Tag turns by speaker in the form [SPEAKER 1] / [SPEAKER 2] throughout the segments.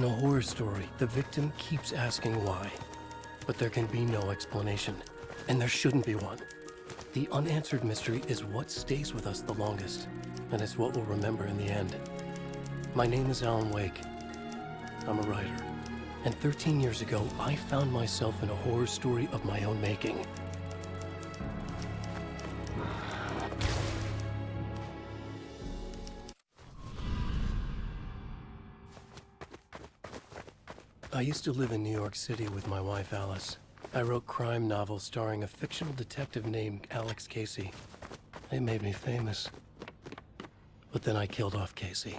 [SPEAKER 1] In a horror story, the victim keeps asking why. But there can be no explanation, and there shouldn't be one. The unanswered mystery is what stays with us the longest, and it's what we'll remember in the end. My name is Alan Wake. I'm a writer. And 13 years ago, I found myself in a horror story of my own making. I used to live in New York City with my wife, Alice. I wrote crime novels starring a fictional detective named Alex Casey. They made me famous. But then I killed off Casey.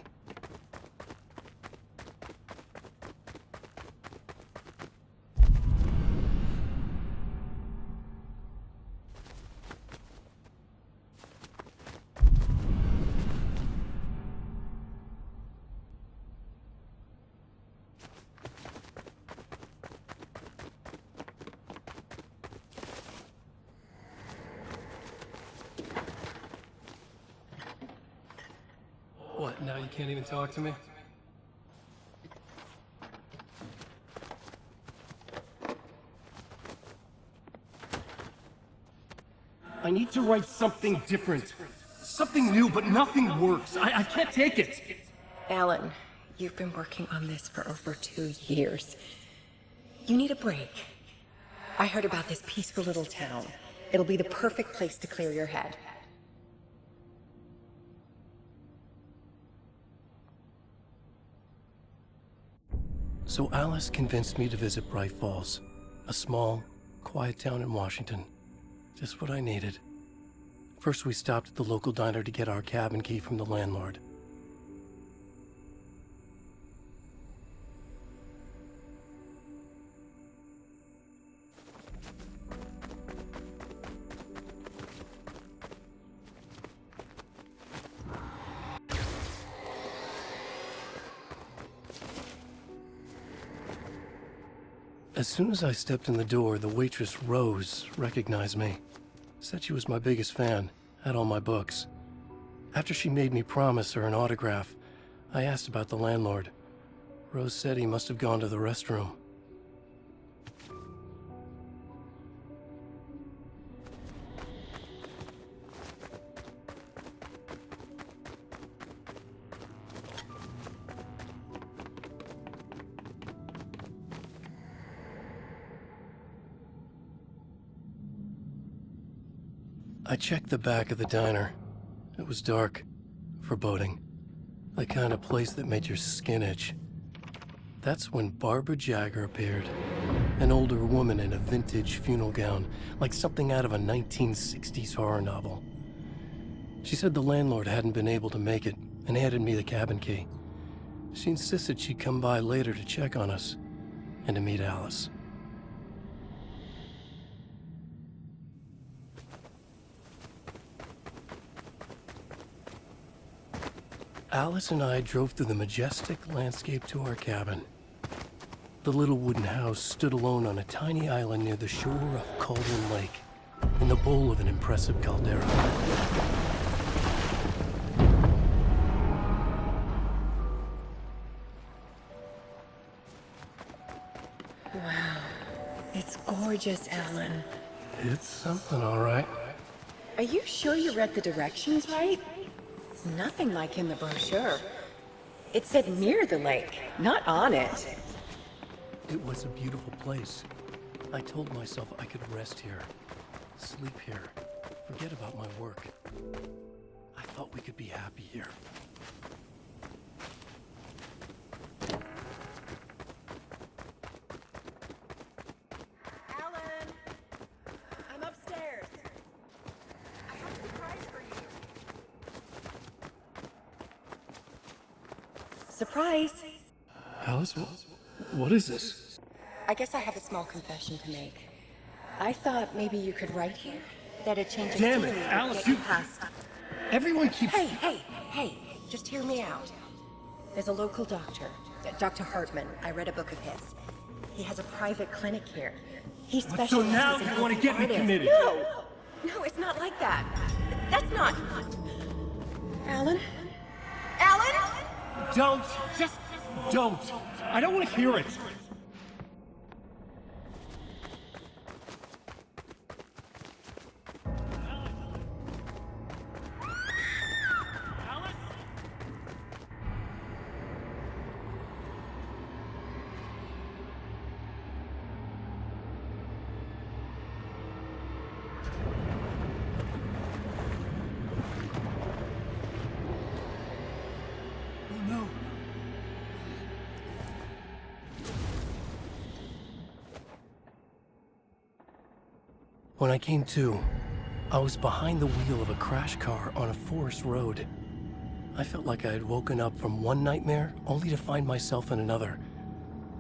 [SPEAKER 1] What, now you can't even talk to me? I need to write something different. Something new, but nothing works. I can't take it.
[SPEAKER 2] Alan, you've been working on this for over 2 years. You need a break. I heard about this peaceful little town. It'll be the perfect place to clear your head.
[SPEAKER 1] So Alice convinced me to visit Bright Falls, a small, quiet town in Washington. Just what I needed. First, we stopped at the local diner to get our cabin key from the landlord. As soon as I stepped in the door, the waitress, Rose, recognized me. Said she was my biggest fan, had all my books. After she made me promise her an autograph, I asked about the landlord. Rose said he must have gone to the restroom. I checked the back of the diner. It was dark, foreboding. The kind of place that made your skin itch. That's when Barbara Jagger appeared. An older woman in a vintage funeral gown, like something out of a 1960s horror novel. She said the landlord hadn't been able to make it, and handed me the cabin key. She insisted she'd come by later to check on us, and to meet Alice. Alice and I drove through the majestic landscape to our cabin. The little wooden house stood alone on a tiny island near the shore of Cauldron Lake, in the bowl of an impressive caldera.
[SPEAKER 2] Wow, it's gorgeous, Alan.
[SPEAKER 1] It's something, all right.
[SPEAKER 2] Are you sure you read the directions right? It's nothing like in the brochure. It said near the lake, not on it.
[SPEAKER 1] It was a beautiful place. I told myself I could rest here, sleep here, forget about my work. I thought we could be happy here.
[SPEAKER 2] Alan! I'm upstairs. I have a surprise for you. Surprise!
[SPEAKER 1] Alice, what is this?
[SPEAKER 2] I guess I have a small confession to make. I thought maybe you could write here that a change of
[SPEAKER 1] Damn it,
[SPEAKER 2] scenery would
[SPEAKER 1] Alice,
[SPEAKER 2] get
[SPEAKER 1] you...
[SPEAKER 2] past.
[SPEAKER 1] Everyone keeps...
[SPEAKER 2] Hey, just hear me out. There's a local doctor, Dr. Hartman. I read a book of his. He has a private clinic here. He specializes
[SPEAKER 1] So now
[SPEAKER 2] in
[SPEAKER 1] you want to get me
[SPEAKER 2] artists.
[SPEAKER 1] committed?
[SPEAKER 2] No, it's not like that. That's not... Alan? Alan?
[SPEAKER 1] Don't! Just don't!
[SPEAKER 3] I don't want to hear it.
[SPEAKER 1] When I came to, I was behind the wheel of a crash car on a forest road. I felt like I had woken up from one nightmare only to find myself in another.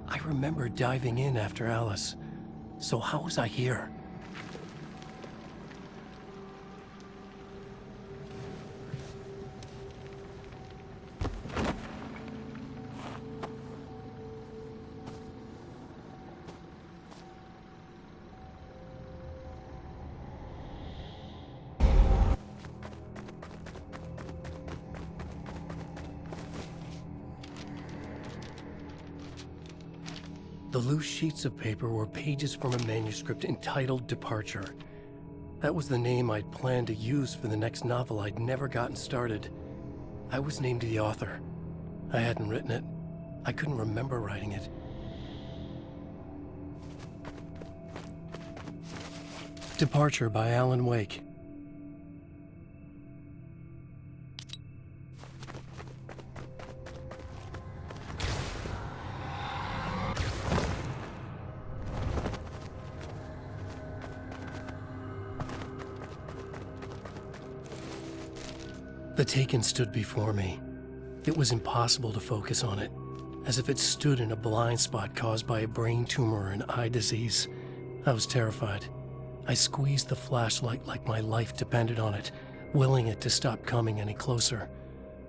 [SPEAKER 1] I remember diving in after Alice. So how was I here? The loose sheets of paper were pages from a manuscript entitled Departure. That was the name I'd planned to use for the next novel I'd never gotten started. I was named the author. I hadn't written it. I couldn't remember writing it. Departure by Alan Wake. The Taken stood before me. It was impossible to focus on it, as if it stood in a blind spot caused by a brain tumor and eye disease. I was terrified. I squeezed the flashlight like my life depended on it, willing it to stop coming any closer.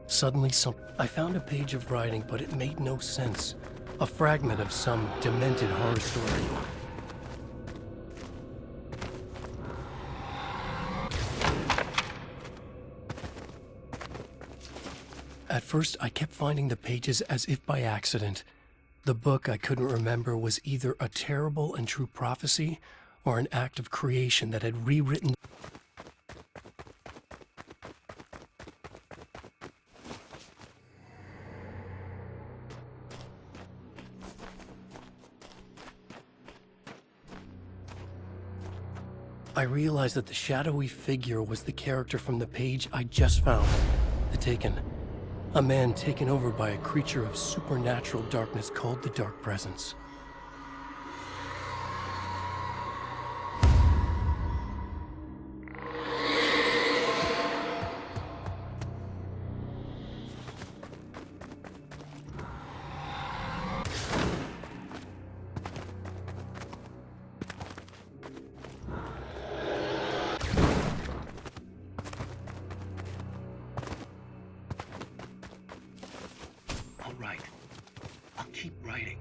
[SPEAKER 1] Suddenly, I found a page of writing, but it made no sense. A fragment of some demented horror story. At first, I kept finding the pages as if by accident. The book I couldn't remember was either a terrible and true prophecy or an act of creation that had rewritten. I realized that the shadowy figure was the character from the page I just found, The Taken. A man taken over by a creature of supernatural darkness called the Dark Presence.
[SPEAKER 4] Right. I'll keep writing.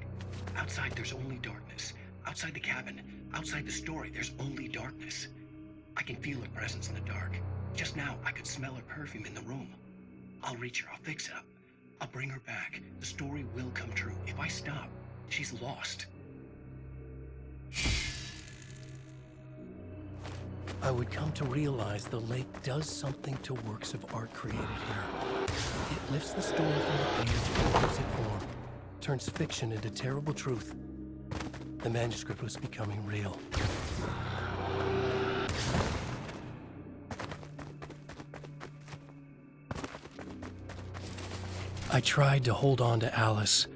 [SPEAKER 4] Outside, there's only darkness. Outside the cabin, outside the story, there's only darkness. I can feel her presence in the dark. Just now, I could smell her perfume in the room. I'll reach her. I'll fix it up. I'll bring her back. The story will come true. If I stop, she's lost.
[SPEAKER 1] I would come to realize the lake does something to works of art created here. It lifts the story from the page and gives it form, turns fiction into terrible truth. The manuscript was becoming real. I tried to hold on to Alice,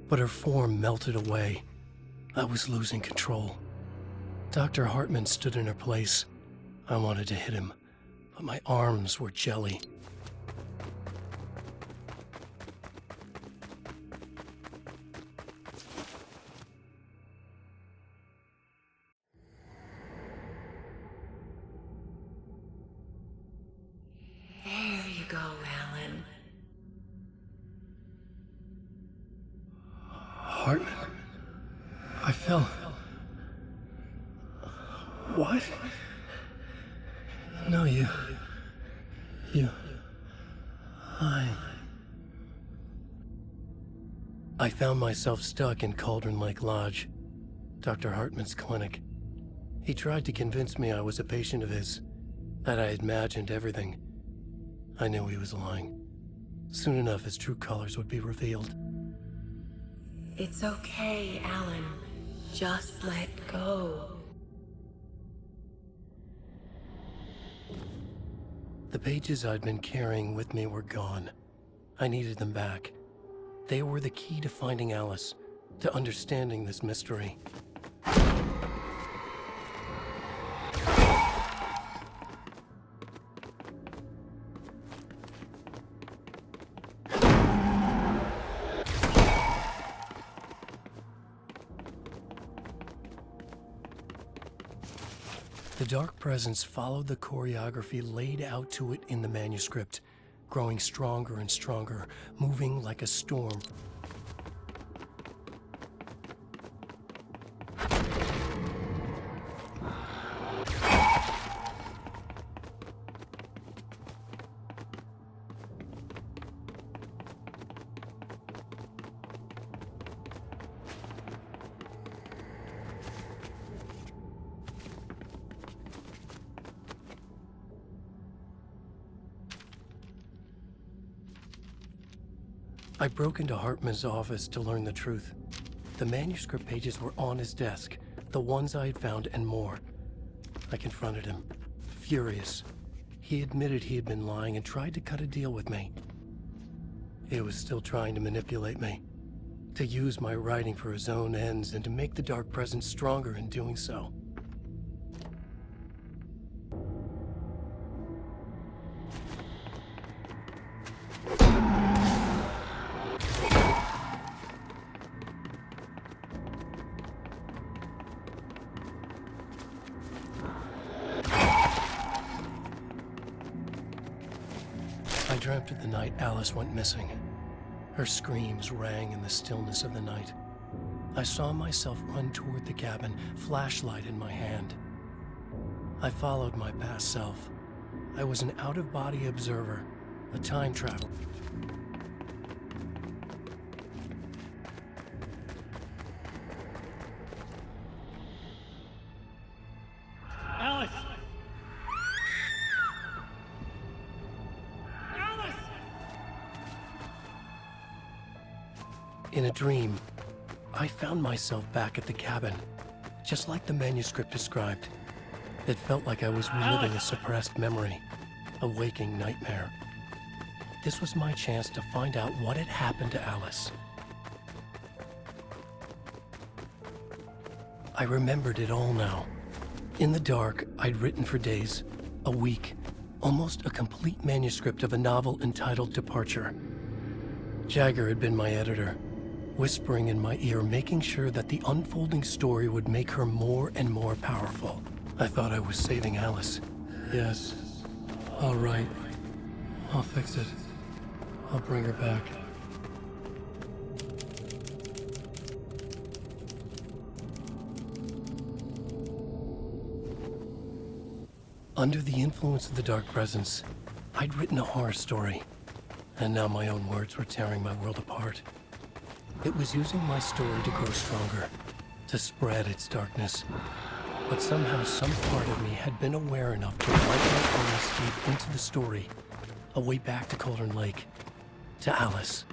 [SPEAKER 1] but her form melted away. I was losing control. Dr. Hartman stood in her place. I wanted to hit him, but my arms were jelly.
[SPEAKER 2] There you go, Alan.
[SPEAKER 1] Hartman? I fell. What? No, you. I found myself stuck in Cauldron Lake Lodge, Dr. Hartman's clinic. He tried to convince me I was a patient of his, that I had imagined everything. I knew he was lying. Soon enough, his true colors would be revealed.
[SPEAKER 2] It's okay, Alan. Just let go.
[SPEAKER 1] The pages I'd been carrying with me were gone. I needed them back. They were the key to finding Alice, to understanding this mystery. The dark presence followed the choreography laid out to it in the manuscript, growing stronger and stronger, moving like a storm. I broke into Hartman's office to learn the truth. The manuscript pages were on his desk, the ones I had found and more. I confronted him, furious. He admitted he had been lying and tried to cut a deal with me. He was still trying to manipulate me, to use my writing for his own ends and to make the dark presence stronger in doing so. I dreamt of the night Alice went missing. Her screams rang in the stillness of the night. I saw myself run toward the cabin, flashlight in my hand. I followed my past self. I was an out-of-body observer, a time traveler.
[SPEAKER 3] Alice! Alice!
[SPEAKER 1] In a dream, I found myself back at the cabin, just like the manuscript described. It felt like I was reliving a suppressed memory, a waking nightmare. This was my chance to find out what had happened to Alice. I remembered it all now. In the dark, I'd written for days, a week, almost a complete manuscript of a novel entitled Departure. Jagger had been my editor, whispering in my ear, making sure that the unfolding story would make her more and more powerful. I thought I was saving Alice. Yes. All right. I'll fix it. I'll bring her back. Under the influence of the dark presence, I'd written a horror story, and now my own words were tearing my world apart. It was using my story to grow stronger, to spread its darkness. But somehow some part of me had been aware enough to write my own escape into the story, a way back to Cauldron Lake, to Alice.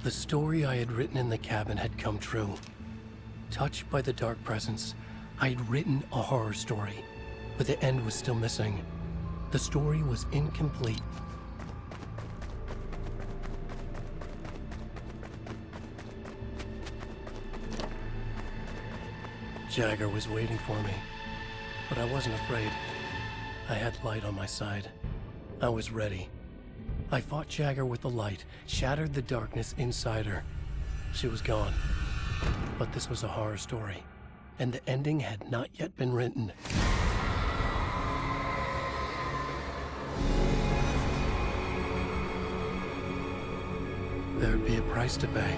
[SPEAKER 1] The story I had written in the cabin had come true. Touched by the dark presence, I had written a horror story, but the end was still missing. The story was incomplete. Jagger was waiting for me, but I wasn't afraid. I had light on my side. I was ready. I fought Jagger with the light, shattered the darkness inside her. She was gone. But this was a horror story, and the ending had not yet been written. There'd be a price to pay.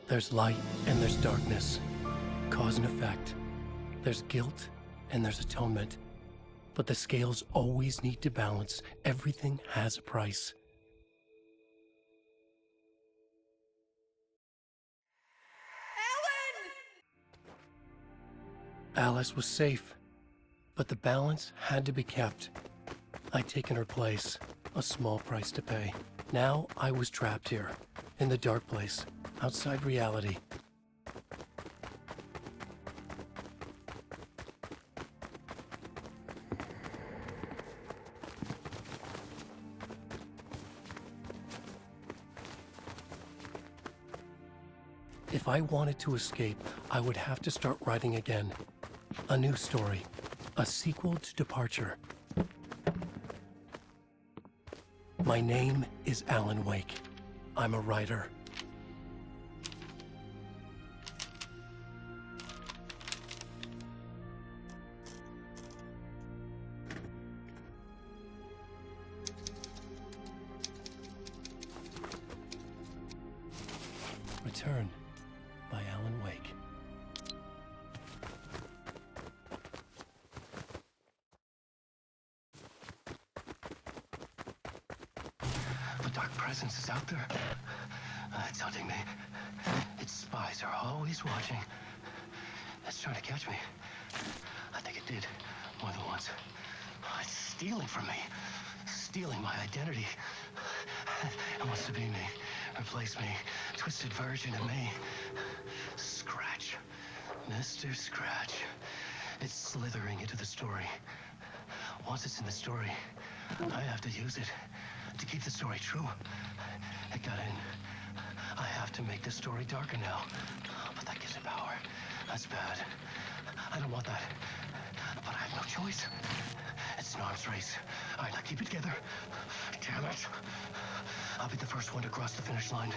[SPEAKER 1] There's light and there's darkness, cause and effect. There's guilt and there's atonement. But the scales always need to balance. Everything has a price. Alice was safe, but the balance had to be kept. I'd taken her place, a small price to pay. Now I was trapped here, in the dark place, outside reality. If I wanted to escape, I would have to start writing again. A new story, a sequel to Departure. My name is Alan Wake. I'm a writer. Return by Alan Wake.
[SPEAKER 4] The dark presence is out there. It's hunting me. Its spies are always watching. It's trying to catch me. I think it did more than once. It's stealing from me. Stealing my identity. It wants to be me. Replace me. Twisted version of me. Scratch. Mr. Scratch. It's slithering into the story. Once it's in the story, I have to use it to keep the story true. It got in. I have to make the story darker now. But that gives it power. That's bad. I don't want that. But I have no choice. It's an arms race. All right, now keep it together. Damn it. I'll be the first one to cross the finish line.